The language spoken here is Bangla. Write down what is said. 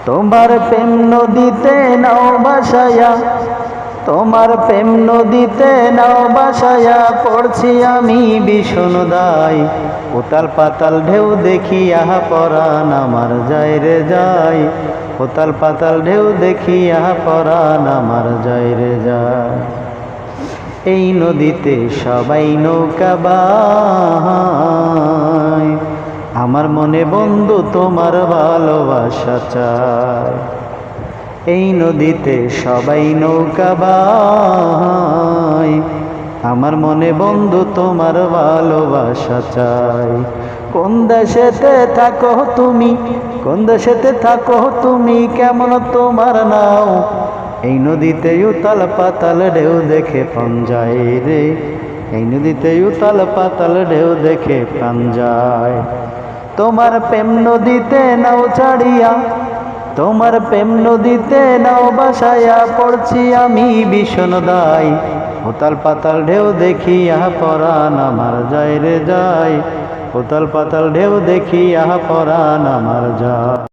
তোমার প্রেম নদীতে নাও ভাসায়া, তোমার প্রেম নদীতে নাও ভাসায়া, পড়ছি আমি ভীষণ দায়। উতাল পাতাল ঢেউ দেখিয়া পরাণ আমার যায় রে যায়, উতাল পাতাল ঢেউ দেখিয়া পরাণ আমার যায় রে যায়। এই নদীতে সবাই নৌকা বায়, আমার মনে বন্ধু তোমার ভালোবাসা চায়। এই নদীতে সবাই নৌকা বায়, আমার মনে বন্ধু তোমার ভালোবাসা চাই। কোন দেশেতে থাকো তুমি, কোন দেশেতে থাকো তুমি, কেমন তোমার নাও? এই নদীতে উতাল পাতাল ঢেউ দেখে প্রাণ যায় রে, এই নদীতে উতাল পাতাল ঢেউ দেখে প্রাণ যায়। তোমার প্রেম নদীতে নাও ছাড়িয়া, তোমার প্রেম নদীতে নাও ভাসায়া, পড়ছি আমি ভীষণ দায়। উতাল পাতাল ঢেউ দেখিয়া পরাণ আমার যায় রে যায়, উতাল পাতাল ঢেউ দেখিয়া পরাণ আমার যায়।